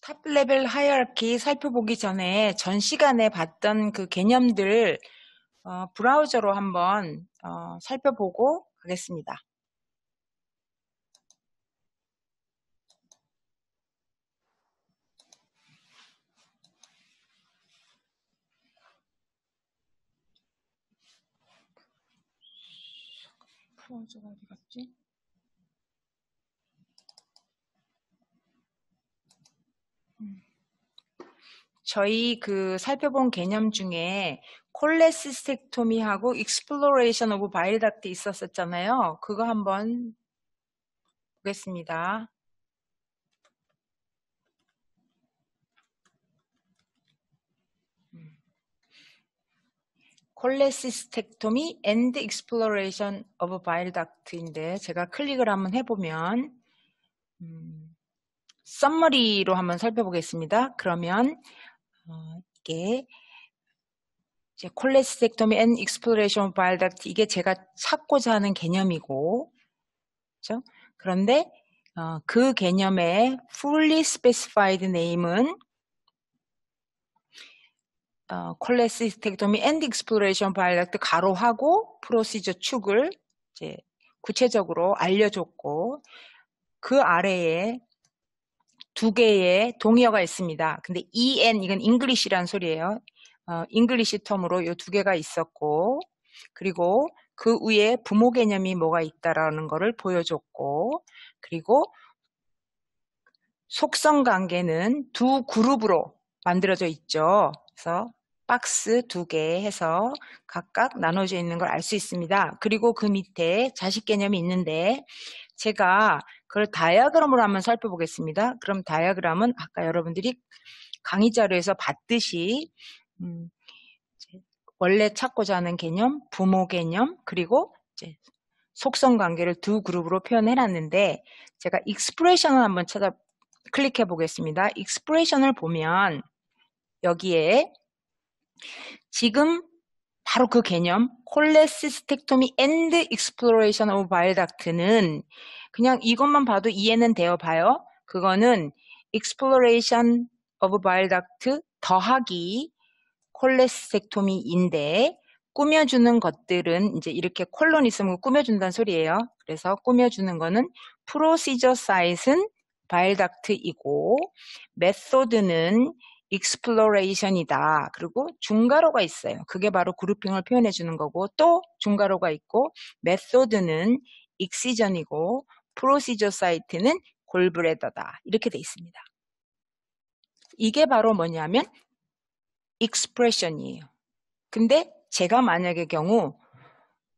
탑 레벨 하이어라키 살펴보기 전에 전 시간에 봤던 그 개념들 브라우저로 한번 살펴보고 가겠습니다. 브라우저가 어디 갔지? 저희 그 살펴본 개념 중에 콜레시스텍토미하고 익스플로레이션 오브 바일 닥트 있었었잖아요. 그거 한번 보겠습니다. 콜레시스텍토미 앤드 익스플로레이션 오브 바일 닥트인데 제가 클릭을 한번 해보면 썸머리로 한번 살펴보겠습니다. 그러면 이게 이제 콜레시스텍토미 앤 익스플로레이션 오브 바일 닥트 이게 제가 찾고자 하는 개념이고, 그렇죠? 그런데 그 개념의 fully specified name은 콜레시스텍토미 앤 익스플로레이션 바일 닥트 가로하고 프로시저 축을 이제 구체적으로 알려줬고, 그 아래에 두 개의 동의어가 있습니다. 근데 EN 이건 잉글리시란 소리예요. 잉글리시 텀으로 이 두 개가 있었고, 그리고 그 위에 부모 개념이 뭐가 있다라는 거를 보여줬고, 그리고 속성 관계는 두 그룹으로 만들어져 있죠. 그래서 박스 두 개 해서 각각 나눠져 있는 걸 알 수 있습니다. 그리고 그 밑에 자식 개념이 있는데 제가 그걸 다이어그램으로 한번 살펴보겠습니다. 그럼 다이어그램은 아까 여러분들이 강의 자료에서 봤듯이 원래 찾고자 하는 개념, 부모 개념, 그리고 이제 속성 관계를 두 그룹으로 표현해 놨는데 제가 익스프레션을 한번 클릭해 보겠습니다. 익스프레션을 보면 여기에 지금 바로 그 개념 콜레시스텍토미 앤드 익스플로레이션 오브 바일 닥트는 그냥 이것만 봐도 이해는 되어 봐요. 그거는 exploration of bile duct 더하기 콜레시스텍토미인데 꾸며주는 것들은 이제 이렇게 콜론 있으면 꾸며준다는 소리예요. 그래서 꾸며주는 거는 프로시저 사이트는 바일 닥트이고 메소드는 익스플로레이션이다. 그리고 중괄호가 있어요. 그게 바로 그룹핑을 표현해 주는 거고 또 중괄호가 있고 메소드는 익시전이고 프로시저 사이트는 골브레더다. 이렇게 돼 있습니다. 이게 바로 뭐냐면 익스프레션이에요. 근데 제가 만약의 경우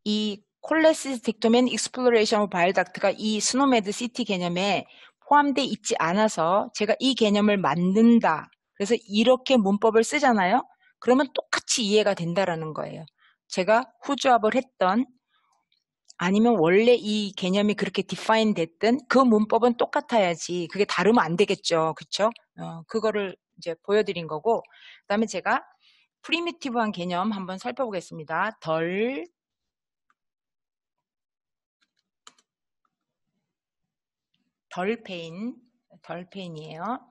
이 콜레시스텍토미 익스플로레이션 오브 바일 닥트가 이 스노메드 시티 개념에 포함되어 있지 않아서 제가 이 개념을 만든다. 그래서 이렇게 문법을 쓰잖아요. 그러면 똑같이 이해가 된다라는 거예요. 제가 후조합을 했던 아니면 원래 이 개념이 그렇게 define 됐든 그 문법은 똑같아야지 그게 다르면 안 되겠죠. 그쵸? 그거를 이제 보여드린 거고 그 다음에 제가 프리미티브한 개념 한번 살펴보겠습니다. 덜페인이에요.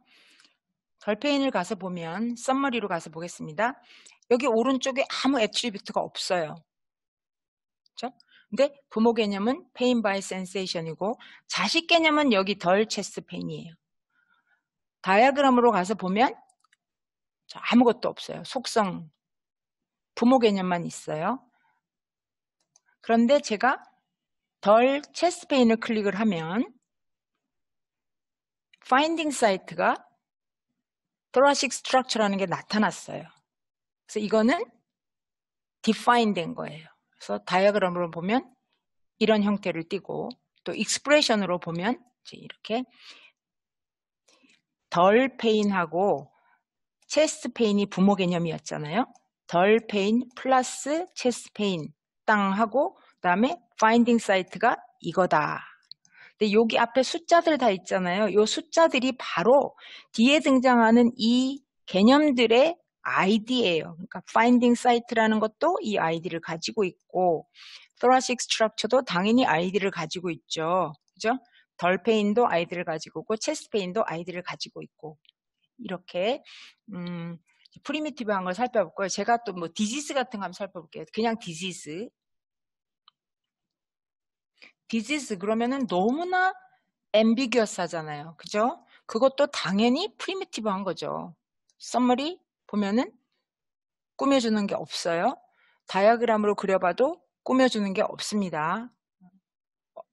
덜페인을 가서 보면 썸머리로 가서 보겠습니다. 여기 오른쪽에 아무 애트리뷰트가 없어요. 그렇죠? 근데 부모 개념은 pain by sensation이고 자식 개념은 여기 덜 체스트 페인이에요. 다이어그램으로 가서 보면 아무것도 없어요. 속성 부모 개념만 있어요. 그런데 제가 덜 체스트 페인을 클릭을 하면 파인딩 사이트가 thoracic structure라는 게 나타났어요. 그래서 이거는 define 된 거예요. 그래서 다이어그램으로 보면 이런 형태를 띠고 또 익스프레션으로 보면 이렇게 덜 페인하고 체스트 페인이 부모 개념이었잖아요. 덜 페인 플러스 체스트 페인 땅 하고 그다음에 파인딩 사이트가 이거다. 근데 여기 앞에 숫자들 다 있잖아요. 이 숫자들이 바로 뒤에 등장하는 이 개념들의 아이디예요. 그러니까 finding site라는 것도 이 아이디를 가지고 있고 thoracic structure도 당연히 아이디를 가지고 있죠. 그죠? 덜 페인도 아이디를 가지고 있고 체스트 페인도 아이디를 가지고 있고 이렇게 프리미티브한 걸 살펴볼 거예요. 제가 또 뭐 디지스 같은 거 한번 살펴볼게요. 그냥 디지스 그러면은 너무나 앰비규어스 하잖아요. 그죠? 그것도 당연히 프리미티브한 거죠. 썸머리 보면은 꾸며주는 게 없어요. 다이어그램으로 그려봐도 꾸며주는 게 없습니다.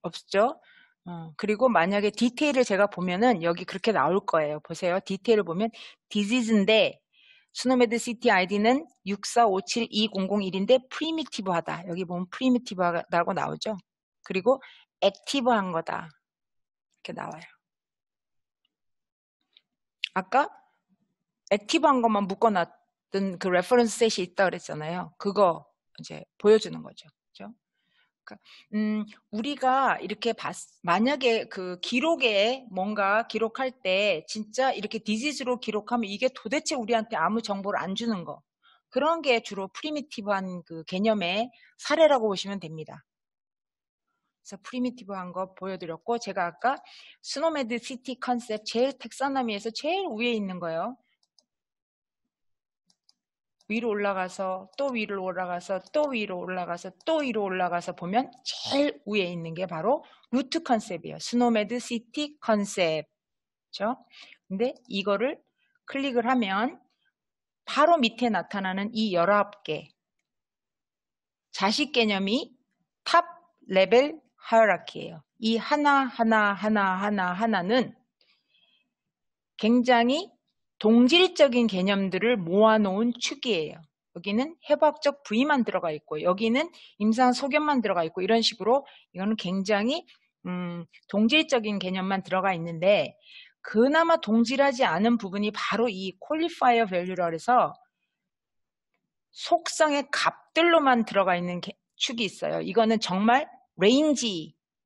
없죠? 그리고 만약에 디테일을 제가 보면은 여기 그렇게 나올 거예요. 보세요. 디테일을 보면 디지즈인데 스노메드 시티 아이디는 645720001인데 프리미티브하다. 여기 보면 프리미티브하다고 나오죠. 그리고 액티브한 거다. 이렇게 나와요. 아까 액티브한 것만 묶어놨던 그 레퍼런스 셋이 있다 그랬잖아요. 그거 이제 보여주는 거죠. 그죠? 우리가 이렇게 만약에 그 기록에 뭔가 기록할 때 진짜 이렇게 디지즈로 기록하면 이게 도대체 우리한테 아무 정보를 안 주는 거. 그런 게 주로 프리미티브한 그 개념의 사례라고 보시면 됩니다. 그래서 프리미티브한 거 보여드렸고, 제가 아까 스노메드 시티 컨셉 제일 텍사나미에서 제일 위에 있는 거예요. 위로 올라가서 또 위로 올라가서 또 위로 올라가서 또 위로 올라가서 보면 제일 위에 있는 게 바로 루트 컨셉이에요. 스노메드 시티 컨셉. 그렇죠? 근데 이거를 클릭을 하면 바로 밑에 나타나는 이 19개 자식 개념이 탑 레벨 하이어라키예요. 이 하나는 굉장히 동질적인 개념들을 모아놓은 축이에요. 여기는 해부학적 부위만 들어가 있고 여기는 임상 소견만 들어가 있고 이런 식으로 이거는 굉장히 동질적인 개념만 들어가 있는데 그나마 동질하지 않은 부분이 바로 이 퀄리파이어 밸류라 해서 속성의 값들로만 들어가 있는 축이 있어요. 이거는 정말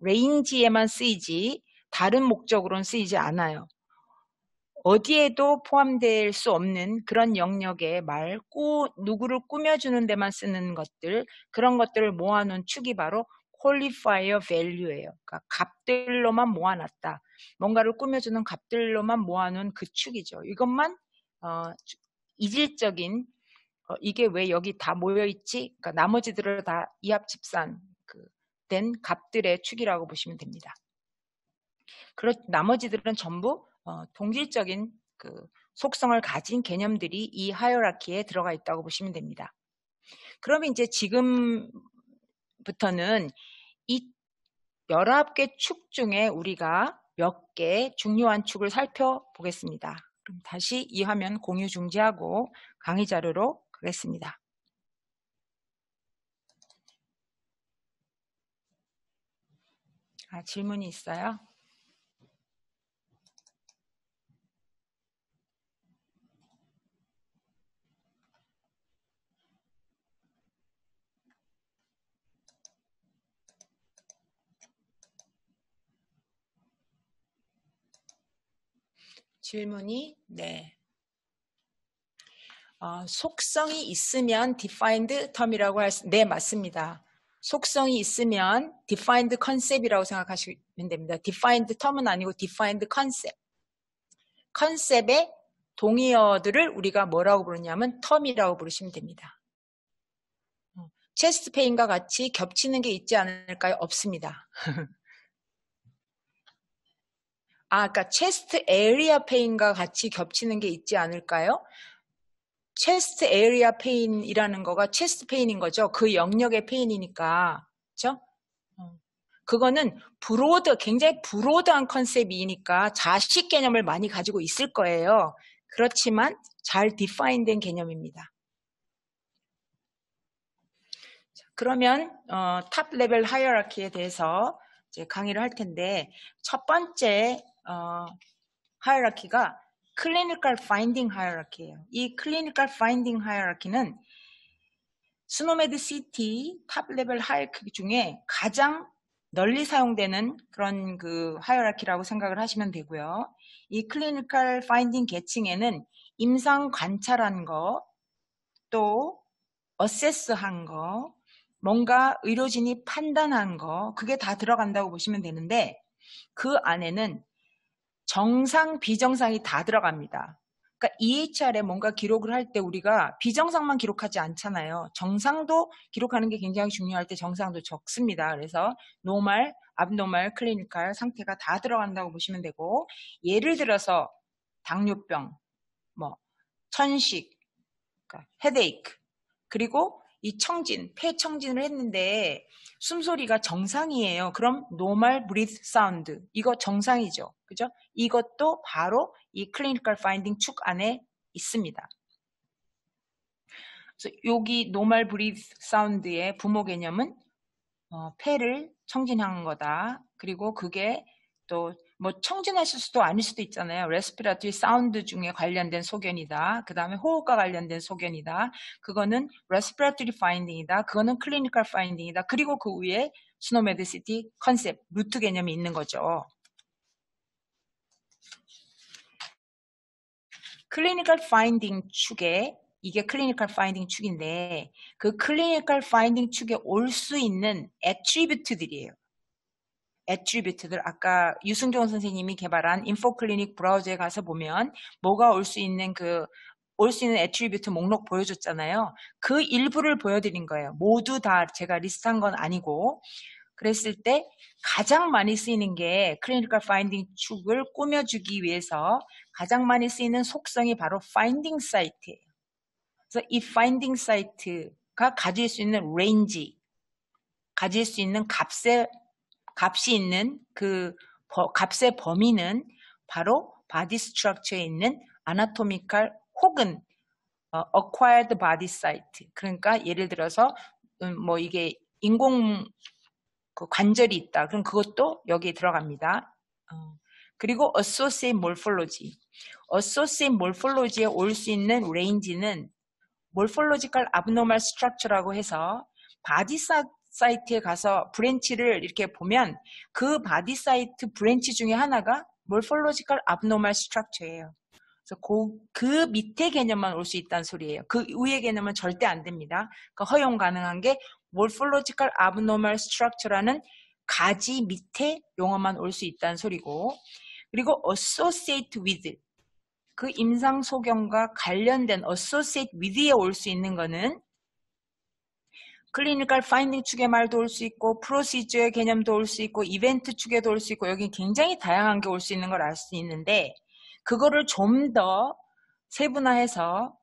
레인지에만 쓰이지 다른 목적으로는 쓰이지 않아요. 어디에도 포함될 수 없는 그런 영역의 누구를 꾸며주는 데만 쓰는 것들, 그런 것들을 모아놓은 축이 바로 qualifier value예요. 그러니까 값들로만 모아놨다. 뭔가를 꾸며주는 값들로만 모아놓은 그 축이죠. 이것만 이질적인 이게 왜 여기 다 모여있지? 그러니까 나머지들을 다 이합집산 된 값들의 축이라고 보시면 됩니다. 나머지들은 전부 동질적인 그 속성을 가진 개념들이 이 하이어라키에 들어가 있다고 보시면 됩니다. 그러면 이제 지금부터는 이 19개 축 중에 우리가 몇 개 중요한 축을 살펴보겠습니다. 그럼 다시 이 화면 공유 중지하고 강의 자료로 가겠습니다. 질문이 있어요? 질문이 네. 속성이 있으면 defined term이라고 네, 맞습니다. 속성이 있으면 defined concept이라고 생각하시면 됩니다. defined term은 아니고 defined concept. 컨셉의 동의어들을 우리가 뭐라고 부르냐면 term이라고 부르시면 됩니다. 체스트 페인과 같이 겹치는 게 있지 않을까요? 없습니다. 그러니까 체스트 에리아 페인과 같이 겹치는 게 있지 않을까요? 체스트 에리아 페인이라는 거가 체스트 페인인 거죠. 그 영역의 페인이니까. 그렇죠? 그거는 굉장히 브로드한 컨셉이니까 자식 개념을 많이 가지고 있을 거예요. 그렇지만 잘 디파인된 개념입니다. 그러면 탑 레벨 하이어라키에 대해서 이제 강의를 할 텐데 첫 번째 하이어라키가 클리니컬 파인딩 하이어라키예요. 이 클리니컬 파인딩 하이어라키는 스노메드 시티 탑 레벨 하이어라키 중에 가장 널리 사용되는 그런 그 하이어라키라고 생각을 하시면 되고요. 이 클리니컬 파인딩 계층에는 임상 관찰한 거, 또 어세스한 거, 뭔가 의료진이 판단한 거, 그게 다 들어간다고 보시면 되는데 그 안에는 정상, 비정상이 다 들어갑니다. 그러니까 EHR에 뭔가 기록을 할 때 우리가 비정상만 기록하지 않잖아요. 정상도 기록하는 게 굉장히 중요할 때 정상도 적습니다. 그래서 노멀, abnormal, 클리니컬 상태가 다 들어간다고 보시면 되고, 예를 들어서 당뇨병, 뭐 천식, 그러니까 헤데이크, 그리고 이 청진, 폐청진을 했는데 숨소리가 정상이에요. 그럼 normal breath sound, 이거 정상이죠. 그죠? 이것도 바로 이 clinical finding 축 안에 있습니다. 그래서 여기 normal breath sound의 부모 개념은 폐를 청진한 거다. 그리고 그게 또 뭐 청진하실 수도 아닐 수도 있잖아요. 레스피라토리 사운드 중에 관련된 소견이다. 그 다음에 호흡과 관련된 소견이다. 그거는 레스피라토리 파인딩이다. 그거는 클리니컬 파인딩이다. 그리고 그 위에 스노메드시티 컨셉, 루트 개념이 있는 거죠. 클리니컬 파인딩 축에, 이게 클리니컬 파인딩 축인데 그 클리니컬 파인딩 축에 올 수 있는 애트리뷰트들이에요. 애트리뷰트들, 아까 유승종 선생님이 개발한 인포클리닉 브라우저에 가서 보면 뭐가 올 수 있는 애트리뷰트 목록 보여줬잖아요. 그 일부를 보여드린 거예요. 모두 다 제가 리스트한 건 아니고. 그랬을 때 가장 많이 쓰이는 게 클리니컬 파인딩 축을 꾸며주기 위해서 가장 많이 쓰이는 속성이 바로 파인딩 사이트예요. 그래서 이 파인딩 사이트가 가질 수 있는 레인지, 가질 수 있는 값이 있는 그 값의 범위는 바로 바디 스트럭처에 있는 아나토미컬 혹은 acquired body site. 그러니까 예를 들어서 뭐 이게 인공 그 관절이 있다. 그럼 그것도 여기에 들어갑니다. 그리고 associate morphology. associate morphology에 올 수 있는 레인지는 morphological abnormal structure라고 해서 바디 사이트에 가서 브랜치를 이렇게 보면 그 바디 사이트 브랜치 중에 하나가 morphological abnormal structure예요. 그래서 그 밑에 개념만 올 수 있다는 소리예요. 그 위의 개념은 절대 안 됩니다. 그 허용 가능한 게 morphological abnormal structure라는 가지 밑에 용어만 올 수 있다는 소리고, 그리고 associate with, 그 임상 소견과 관련된 associate with에 올 수 있는 거는 클리니컬 파인딩 축의 말도 올 수 있고, 프로시저의 개념도 올 수 있고, 이벤트 축에도 올 수 있고, 여기 굉장히 다양한 게 올 수 있는 걸 알 수 있는데, 그거를 좀 더 세분화해서,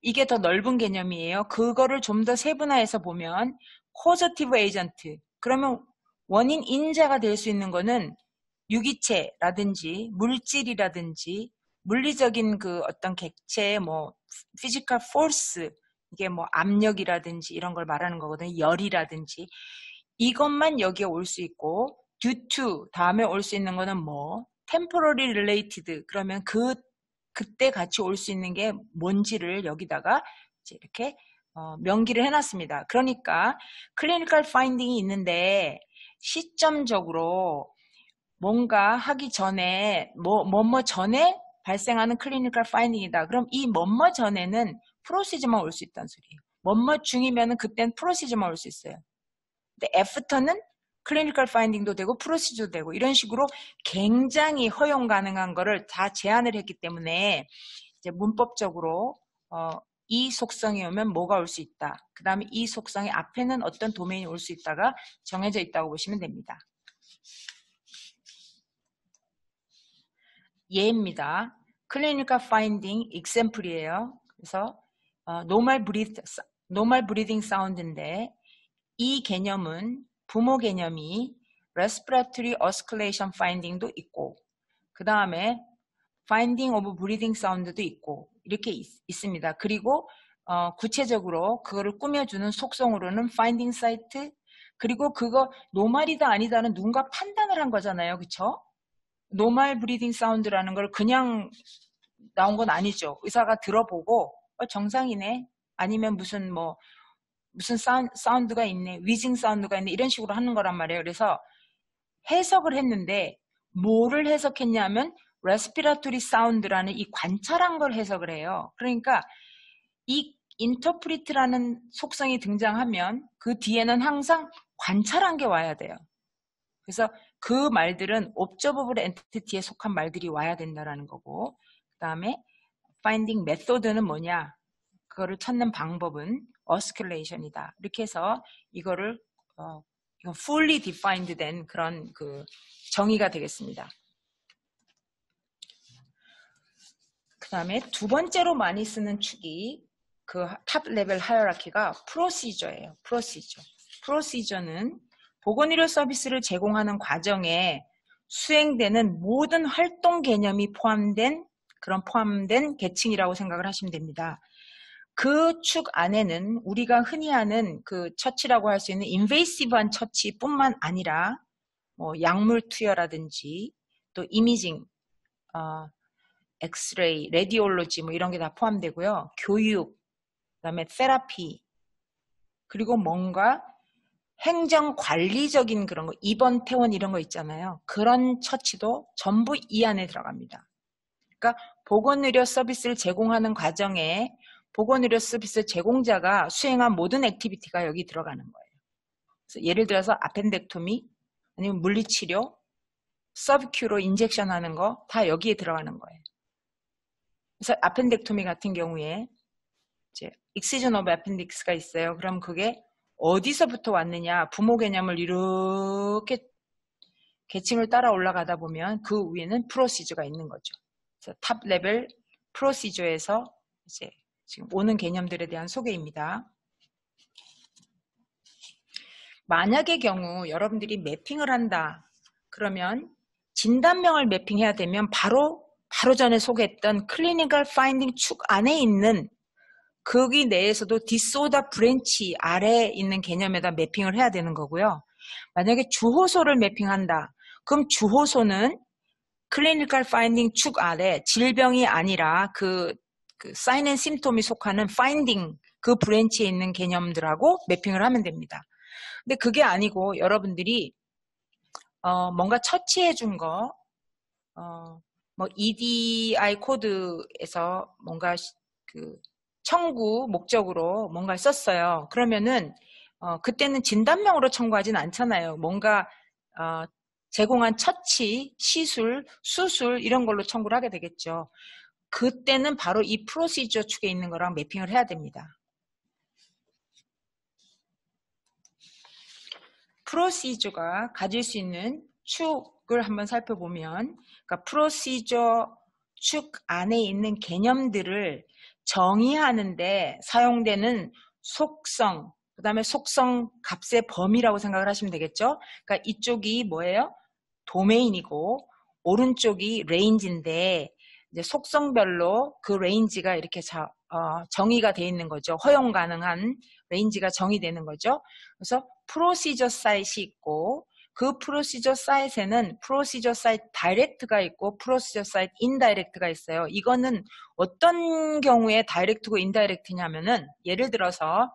이게 더 넓은 개념이에요. 그거를 좀 더 세분화해서 보면 causative agent, 그러면 원인 인자가 될 수 있는 거는 유기체라든지 물질이라든지 물리적인 그 어떤 객체의 뭐 physical force, 이게 뭐 압력이라든지 이런 걸 말하는 거거든요. 열이라든지 이것만 여기에 올 수 있고, due to 다음에 올 수 있는 거는 뭐 temporary related, 그러면 그때 같이 올 수 있는 게 뭔지를 여기다가 이제 이렇게 명기를 해놨습니다. 그러니까 클리니컬 파인딩이 있는데 시점적으로 뭔가 하기 전에 뭐뭐 전에 발생하는 클리니컬 파인딩이다. 그럼 이 뭐뭐 전에는 프로시저만 올 수 있다는 소리예요. 뭐뭐 중이면은 그땐 프로시저만 올 수 있어요. 근데 애프터는 클리니컬 파인딩도 되고 프로시저도 되고 이런 식으로 굉장히 허용 가능한 거를 다 제한을 했기 때문에 이제 문법적으로 이 속성이 오면 뭐가 올 수 있다. 그 다음에 이 속성의 앞에는 어떤 도메인이 올 수 있다가 정해져 있다고 보시면 됩니다. 예입니다. 클리니컬 파인딩 example이에요. 그래서 normal breathing sound인데 이 개념은 부모 개념이 respiratory oscillation finding도 있고, 그 다음에 finding of breathing sound도 있고 이렇게 있습니다. 그리고 구체적으로 그거를 꾸며주는 속성으로는 finding site, 그리고 그거 노말이다 아니다는 누군가 판단을 한 거잖아요. 그쵸? 노말 브리딩 사운드라는 걸 그냥 나온 건 아니죠. 의사가 들어보고 정상이네, 아니면 무슨 사운드가 있네, 위징 사운드가 있네, 이런 식으로 하는 거란 말이에요. 그래서 해석을 했는데 뭐를 해석했냐면 레스피라토리 사운드라는 이 관찰한 걸 해석을 해요. 그러니까 이 인터프리트라는 속성이 등장하면 그 뒤에는 항상 관찰한 게 와야 돼요. 그래서 그 말들은 observable entity에 속한 말들이 와야 된다라는 거고, 그 다음에 finding method는 뭐냐? 그거를 찾는 방법은 osculation이다. 이렇게 해서 이거를 이건 fully defined 된 그런 그 정의가 되겠습니다. 그 다음에 두 번째로 많이 쓰는 축이 그 탑 레벨 하이어라키가 프로시저예요. 프로시저는 보건의료 서비스를 제공하는 과정에 수행되는 모든 활동 개념이 포함된 계층이라고 생각을 하시면 됩니다. 그 축 안에는 우리가 흔히 하는 그 처치라고 할 수 있는 인베이시브한 처치뿐만 아니라 뭐 약물 투여라든지 또 이미징, 엑스레이, 레디올로지 뭐 이런 게 다 포함되고요. 교육, 그다음에 테라피, 그리고 뭔가 행정 관리적인 그런 거, 입원, 퇴원 이런 거 있잖아요. 그런 처치도 전부 이 안에 들어갑니다. 그러니까 보건의료 서비스를 제공하는 과정에 보건의료 서비스 제공자가 수행한 모든 액티비티가 여기 들어가는 거예요. 그래서 예를 들어서 아펜덱토미, 아니면 물리치료, 서브큐로 인젝션 하는 거 다 여기에 들어가는 거예요. 그래서 아펜덱토미 같은 경우에 이제 익시전 오브 아펜딕스가 있어요. 그럼 그게 어디서부터 왔느냐, 부모 개념을 이렇게 계층을 따라 올라가다 보면 그 위에는 프로시저가 있는 거죠. 그래서 탑 레벨 프로시저에서 이제 지금 오는 개념들에 대한 소개입니다. 만약의 경우 여러분들이 매핑을 한다. 그러면 진단명을 매핑해야 되면 바로 전에 소개했던 클리니컬 파인딩 축 안에 있는 거기 내에서도 디소더 브랜치 아래에 있는 개념에다 매핑을 해야 되는 거고요. 만약에 주호소를 매핑한다. 그럼 주호소는 클리니컬 파인딩 축 아래 질병이 아니라 그 사인 앤 심톰이 속하는 파인딩 그 브랜치에 있는 개념들하고 매핑을 하면 됩니다. 근데 그게 아니고 여러분들이 뭔가 처치해 준 거, 뭐 EDI 코드에서 뭔가 그 청구 목적으로 뭔가를 썼어요. 그러면은 그때는 진단명으로 청구하진 않잖아요. 뭔가 제공한 처치, 시술, 수술 이런 걸로 청구를 하게 되겠죠. 그때는 바로 이 프로시저 축에 있는 거랑 매핑을 해야 됩니다. 프로시저가 가질 수 있는 축을 한번 살펴보면, 그러니까 프로시저 축 안에 있는 개념들을 정의하는데 사용되는 속성, 그 다음에 속성 값의 범위라고 생각을 하시면 되겠죠. 그러니까 이쪽이 뭐예요? 도메인이고 오른쪽이 레인지인데 이제 속성별로 그 레인지가 이렇게 정의가 되어 있는 거죠. 허용 가능한 레인지가 정의되는 거죠. 그래서 프로시저 사이트이 있고 그 프로시저 사이트에는 프로시저 사이트 다이렉트가 있고 프로시저 사이트 인다이렉트가 있어요. 이거는 어떤 경우에 다이렉트고 인다이렉트냐면은 예를 들어서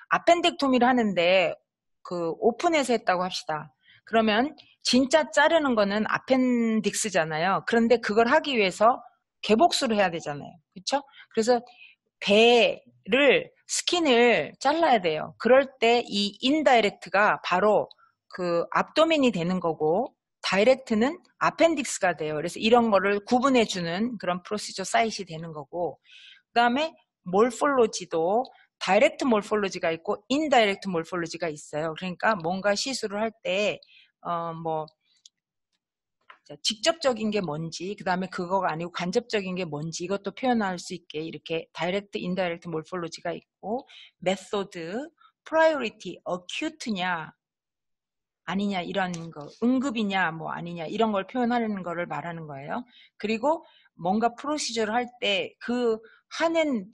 아펜덱토미를 하는데 그 오픈해서 했다고 합시다. 그러면 진짜 자르는 거는 아펜딕스잖아요. 그런데 그걸 하기 위해서 개복수를 해야 되잖아요. 그렇죠? 그래서 배를 스킨을 잘라야 돼요. 그럴 때 이 인다이렉트가 바로 그 압도멘이 되는 거고 다이렉트는 아펜딕스가 돼요. 그래서 이런 거를 구분해 주는 그런 프로시저 사이트이 되는 거고 그 다음에 몰폴로지도 다이렉트 몰폴로지가 있고 인다이렉트 몰폴로지가 있어요. 그러니까 뭔가 시술을 할 때 뭐 직접적인 게 뭔지 그 다음에 그거가 아니고 간접적인 게 뭔지 이것도 표현할 수 있게 이렇게 다이렉트 인다이렉트 몰폴로지가 있고 메소드, 프라이오리티, 어큐트냐 아니냐 이런 거 응급이냐 뭐 아니냐 이런 걸 표현하는 거를 말하는 거예요. 그리고 뭔가 프로시저를 할 때 그 하는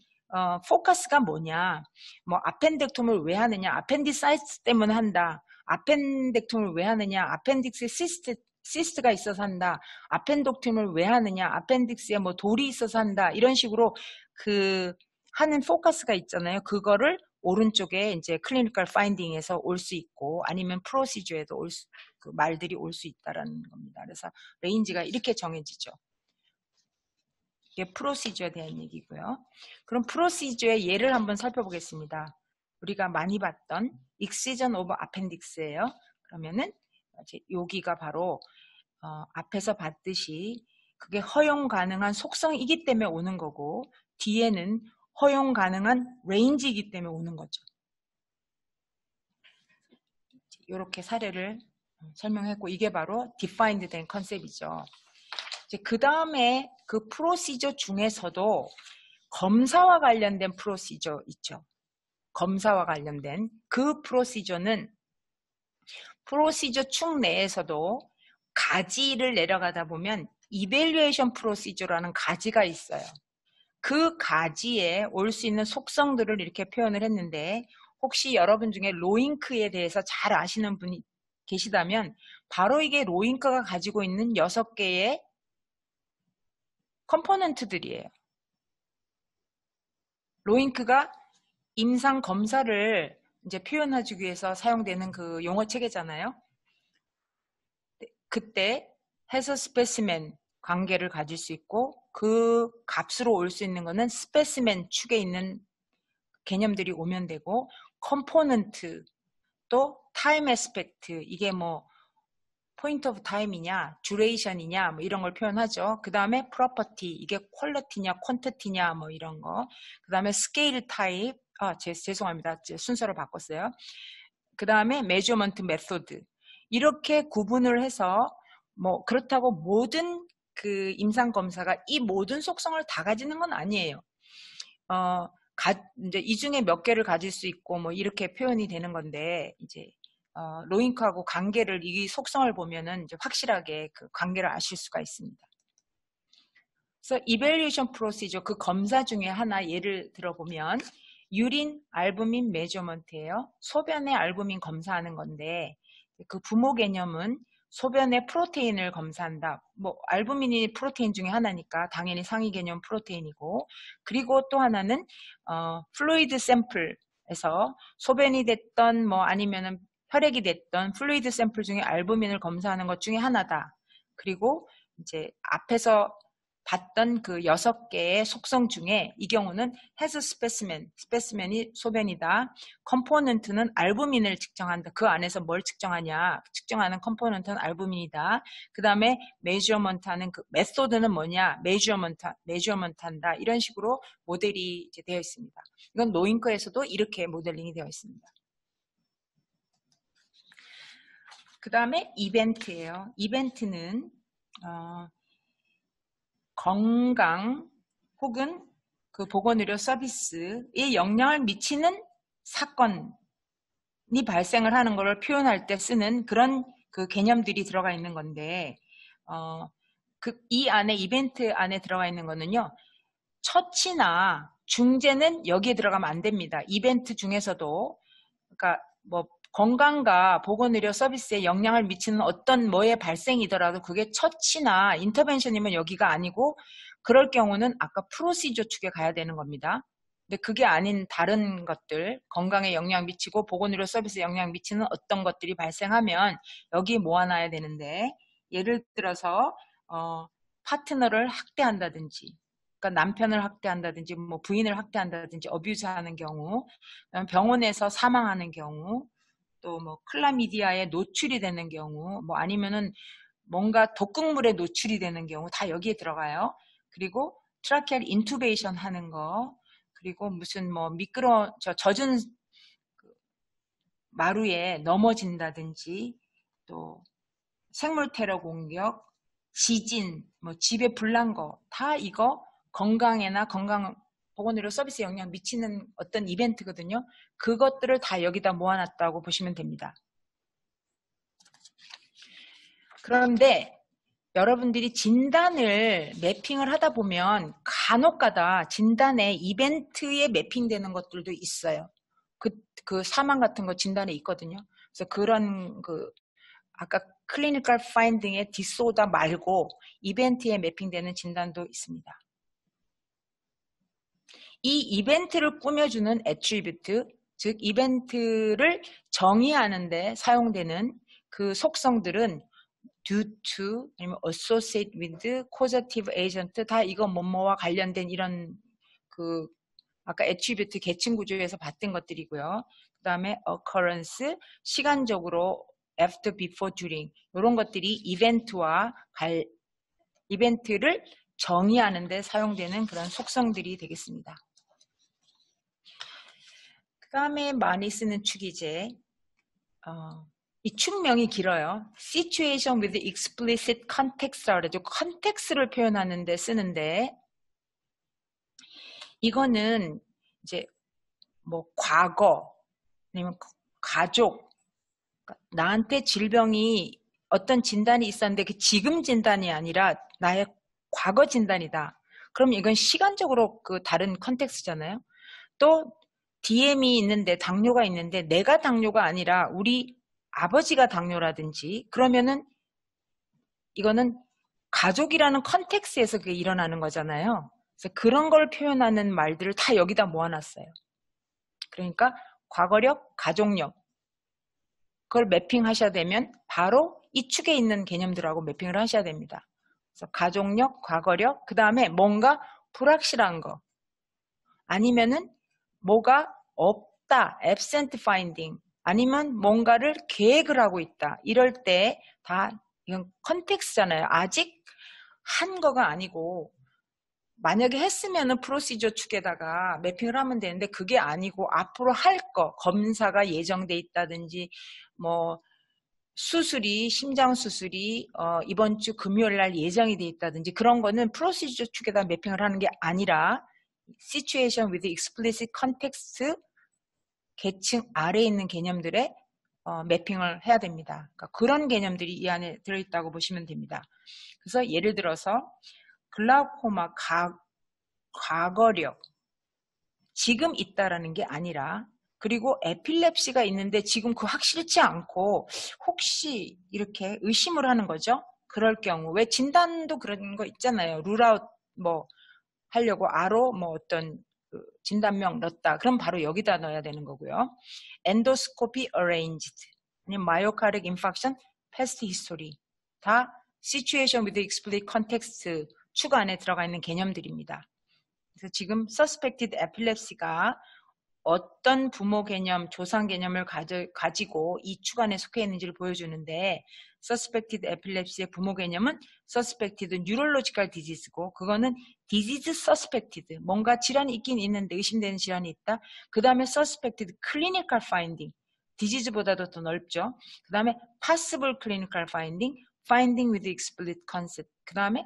포커스가 뭐냐 뭐 아펜덱톰을 왜 하느냐 아펜디사이트 때문에 한다 아펜덱톰을 왜 하느냐 아펜딕스에 시스트가 있어서 한다 아펜덱톰을 왜 하느냐 아펜딕스에 뭐 돌이 있어서 한다 이런 식으로 그 하는 포커스가 있잖아요. 그거를 오른쪽에 이제 클리니컬 파인딩에서 올 수 있고 아니면 프로시저에도 그 말들이 올 수 있다라는 겁니다. 그래서 레인지가 이렇게 정해지죠. 이게 프로시저에 대한 얘기고요. 그럼 프로시저의 예를 한번 살펴보겠습니다. 우리가 많이 봤던 익시전 오브 아펜딕스예요. 그러면은 여기가 바로 앞에서 봤듯이 그게 허용 가능한 속성이기 때문에 오는 거고, 뒤에는 허용 가능한 레인지이기 때문에 오는 거죠. 이렇게 사례를 설명했고, 이게 바로 defined 된 컨셉이죠. 이제 그 다음에 그 프로시저 중에서도 검사와 관련된 프로시저 있죠. 검사와 관련된 그 프로시저는 프로시저 축 내에서도 가지를 내려가다 보면 이밸류에이션 프로시저라는 가지가 있어요. 그 가지에 올 수 있는 속성들을 이렇게 표현을 했는데, 혹시 여러분 중에 로잉크에 대해서 잘 아시는 분이 계시다면 바로 이게 로잉크가 가지고 있는 6개의 컴포넌트들이에요. 로잉크가 임상 검사를 이제 표현하기 위해서 사용되는 그 용어 체계잖아요. 그때 해서 스페시멘 관계를 가질 수 있고, 그 값으로 올 수 있는 거는 스페시멘 축에 있는 개념들이 오면 되고, 컴포넌트 또 타임 에스펙트, 이게 뭐 포인트 오브 타임이냐 듀레이션이냐 뭐 이런 걸 표현하죠. 그 다음에 프로퍼티, 이게 퀄리티냐 퀀티티냐 뭐 이런 거. 그 다음에 스케일 타입, 죄송합니다, 순서를 바꿨어요. 그 다음에 메저먼트 메소드, 이렇게 구분을 해서, 뭐 그렇다고 모든 그 임상 검사가 이 모든 속성을 다 가지는 건 아니에요. 이제 이 중에 몇 개를 가질 수 있고 뭐 이렇게 표현이 되는 건데, 이제 로잉크하고 관계를, 이 속성을 보면은 이제 확실하게 그 관계를 아실 수가 있습니다. 그래서 이밸류에이션 프로시저, 그 검사 중에 하나 예를 들어보면 유린 알부민 메저먼트예요. 소변의 알부민 검사하는 건데, 그 부모 개념은 소변의 프로테인을 검사한다. 뭐 알부민이 프로테인 중에 하나니까 당연히 상위 개념 프로테인이고, 그리고 또 하나는 플루이드 샘플에서 소변이 됐던 뭐 아니면은 혈액이 됐던 플루이드 샘플 중에 알부민을 검사하는 것 중에 하나다. 그리고 이제 앞에서 봤던 그 6개의 속성 중에 이 경우는 has specimen, 스페시멘이 소변이다. 컴포넌트는 알부민을 측정한다. 그 안에서 뭘 측정하냐? 측정하는 컴포넌트는 알부민이다. 그 다음에 measurement 하는 그 메소드는 뭐냐? measurement 한다. 이런 식으로 모델이 이제 되어 있습니다. 이건 노잉크에서도 이렇게 모델링이 되어 있습니다. 그 다음에 이벤트예요. 이벤트는 건강 혹은 그 보건의료 서비스에 영향을 미치는 사건이 발생을 하는 것을 표현할 때 쓰는 그런 그 개념들이 들어가 있는 건데, 이 안에 이벤트 안에 들어가 있는 거는요, 처치나 중재는 여기에 들어가면 안 됩니다. 이벤트 중에서도, 그러니까 뭐 건강과 보건의료 서비스에 영향을 미치는 어떤 뭐의 발생이더라도 그게 처치나 인터벤션이면 여기가 아니고, 그럴 경우는 아까 프로시저 축에 가야 되는 겁니다. 근데 그게 아닌 다른 것들, 건강에 영향 미치고 보건의료 서비스에 영향 미치는 어떤 것들이 발생하면 여기 모아놔야 되는데, 예를 들어서 파트너를 학대한다든지, 그러니까 남편을 학대한다든지 뭐 부인을 학대한다든지 어뷰즈하는 경우, 병원에서 사망하는 경우, 또 뭐 클라미디아에 노출이 되는 경우, 뭐 아니면은 뭔가 독극물에 노출이 되는 경우 다 여기에 들어가요. 그리고 트라키알 인투베이션 하는 거, 그리고 무슨 뭐 젖은 마루에 넘어진다든지, 또 생물 테러 공격, 지진, 뭐 집에 불난 거, 다 이거 건강에나 보건의료 서비스에 영향 미치는 어떤 이벤트거든요. 그것들을 다 여기다 모아놨다고 보시면 됩니다. 그런데 여러분들이 진단을 매핑을 하다 보면 간혹가다 진단에 이벤트에 매핑되는 것들도 있어요. 그 사망 같은 거 진단에 있거든요. 그래서 그런 아까 클리니컬 파인딩의 디소더 말고 이벤트에 매핑되는 진단도 있습니다. 이 이벤트를 꾸며주는 애트리뷰트, 즉 이벤트를 정의하는 데 사용되는 그 속성들은 due to, 아니면 associate with, causative agent, 다 이거 뭐뭐와 관련된 이런 아까 애트리뷰트 계층 구조에서 봤던 것들이고요. 그 다음에 occurrence, 시간적으로 after, before, during, 이런 것들이 이벤트와 이벤트를 정의하는 데 사용되는 그런 속성들이 되겠습니다. 그 다음에 많이 쓰는 축이제. 이 축명이 길어요. Situation with explicit context라고 그러죠. context를 표현하는 데 쓰는데, 이거는 이제 뭐 과거, 아니면 가족, 나한테 질병이 어떤 진단이 있었는데 그 지금 진단이 아니라 나의 과거 진단이다. 그럼 이건 시간적으로 그 다른 컨텍스트잖아요. 또 DM이 있는데, 당뇨가 있는데 내가 당뇨가 아니라 우리 아버지가 당뇨라든지, 그러면은 이거는 가족이라는 컨텍스트에서 그게 일어나는 거잖아요. 그래서 그런 걸 표현하는 말들을 다 여기다 모아놨어요. 그러니까 과거력, 가족력, 그걸 매핑하셔야 되면 바로 이 축에 있는 개념들하고 매핑을 하셔야 됩니다. 그래서 가족력, 과거력, 그 다음에 뭔가 불확실한 거, 아니면은 뭐가 없다, absent finding, 아니면 뭔가를 계획을 하고 있다. 이럴 때 다 이건 컨텍스트잖아요. 아직 한 거가 아니고, 만약에 했으면은 프로시저 축에다가 매핑을 하면 되는데 그게 아니고 앞으로 할 거, 검사가 예정돼 있다든지, 뭐 수술이, 심장 수술이 이번 주 금요일 날 예정이 돼 있다든지, 그런 거는 프로시저 축에다 매핑을 하는 게 아니라 situation with explicit context 계층 아래에 있는 개념들에 매핑을 해야 됩니다. 그러니까 그런 개념들이 이 안에 들어있다고 보시면 됩니다. 그래서 예를 들어서 글라우코마 과거력, 지금 있다라는 게 아니라, 그리고 에필랩시가 있는데 지금 그 확실치 않고 혹시 이렇게 의심을 하는 거죠. 그럴 경우 왜 진단도 그런 거 있잖아요. 룰아웃 뭐 하려고 아로 뭐 어떤 그 진단명 넣었다. 그럼 바로 여기다 넣어야 되는 거고요. 엔도스코피 arranged, 아니면 마이오카르딕 인팍션, 패스트 히스토리, 다 situation with explicit context 축 안에 들어가 있는 개념들입니다. 그래서 지금 suspected epilepsy가 어떤 부모 개념, 조상 개념을 가지고 이 축 안에 속해 있는지를 보여주는데, suspected epilepsy의 부모 개념은 suspected neurological disease고, 그거는 disease suspected, 뭔가 질환이 있긴 있는데 의심되는 질환이 있다. 그 다음에 suspected clinical finding, disease보다도 더 넓죠. 그 다음에 possible clinical finding, finding with explicit concept, 그 다음에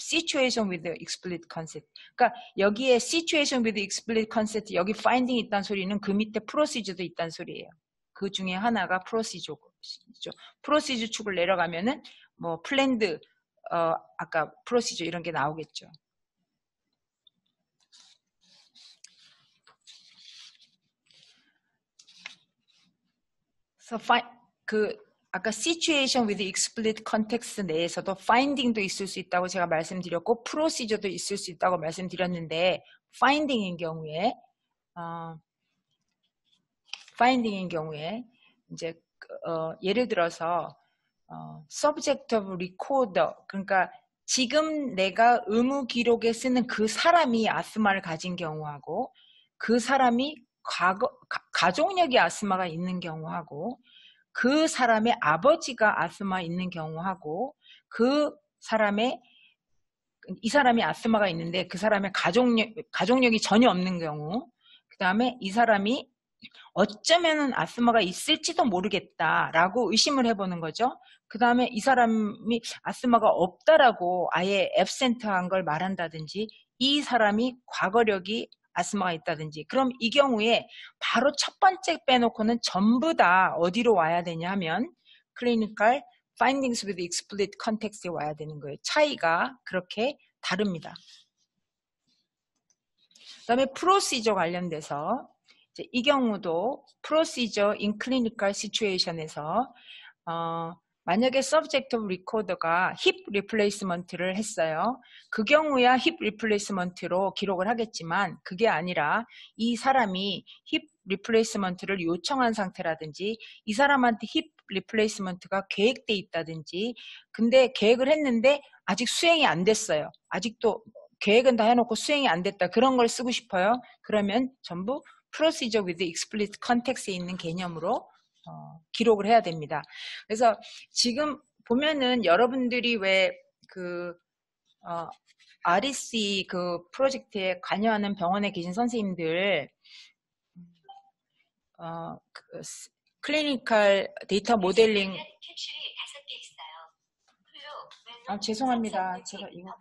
situation with explicit concept. 그러니까 여기에 situation with explicit concept, 여기 finding이 있다는 소리는 그 밑에 procedure도 있다는 소리예요. 그 중에 하나가 procedure죠. procedure 축을 내려가면은 뭐 planned, 아까 procedure 이런 게 나오겠죠. 그래서 아까 situation with explicit context 내에서도 finding도 있을 수 있다고 제가 말씀드렸고, procedure도 있을 수 있다고 말씀드렸는데, finding인 경우에 이제 예를 들어서 subject of recorder, 그러니까 지금 내가 의무 기록에 쓰는 그 사람이 아스마를 가진 경우하고, 그 사람이 가족력이 아스마가 있는 경우하고, 그 사람의 아버지가 아스마 있는 경우하고, 이 사람이 아스마가 있는데 그 사람의 가족력이 전혀 없는 경우, 그 다음에 이 사람이 어쩌면은 아스마가 있을지도 모르겠다라고 의심을 해보는 거죠. 그 다음에 이 사람이 아스마가 없다라고 아예 앱센트한 걸 말한다든지, 이 사람이 과거력이 아스마가 있다든지, 그럼 이 경우에 바로 첫 번째 빼놓고는 전부 다 어디로 와야 되냐 하면 clinical findings with explicit context에 와야 되는 거예요. 차이가 그렇게 다릅니다. 그 다음에 procedure 관련돼서 이 경우도 procedure in clinical situation에서 만약에 subject of recorder가 hip replacement를 했어요. 그 경우야 hip replacement로 기록을 하겠지만, 그게 아니라 이 사람이 hip replacement를 요청한 상태라든지, 이 사람한테 hip replacement가 계획돼 있다든지, 근데 계획을 했는데 아직 수행이 안 됐어요. 아직도 계획은 다 해놓고 수행이 안 됐다. 그런 걸 쓰고 싶어요. 그러면 전부 procedure with explicit context에 있는 개념으로 기록을 해야 됩니다. 그래서 지금 보면은 여러분들이 왜 REC 그 프로젝트에 관여하는 병원에 계신 선생님들, 클리니컬 데이터 모델링. 죄송합니다. 제가 이거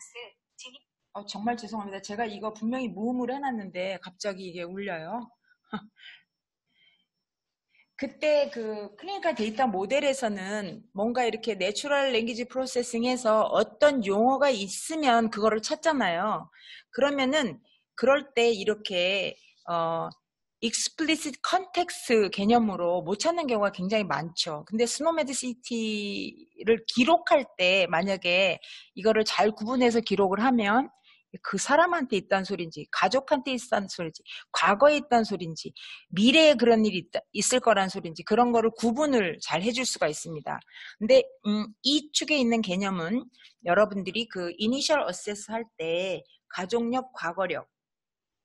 정말 죄송합니다. 제가 이거 분명히 무음으로 해놨는데 갑자기 이게 울려요. 그때 그 클리니컬 데이터 모델에서는 뭔가 이렇게 내추럴 랭귀지 프로세싱해서 어떤 용어가 있으면 그거를 찾잖아요. 그러면은 그럴 때 이렇게 explicit context 개념으로 못 찾는 경우가 굉장히 많죠. 근데 스노메드 시티를 기록할 때 만약에 이거를 잘 구분해서 기록을 하면 그 사람한테 있다는 소린지, 가족한테 있다는 소린지, 과거에 있다는 소린지, 미래에 그런 일이 있을 거란 소린지 그런 거를 구분을 잘 해줄 수가 있습니다. 근데 이 축에 있는 개념은 여러분들이 그 이니셜 어세스 할 때 가족력, 과거력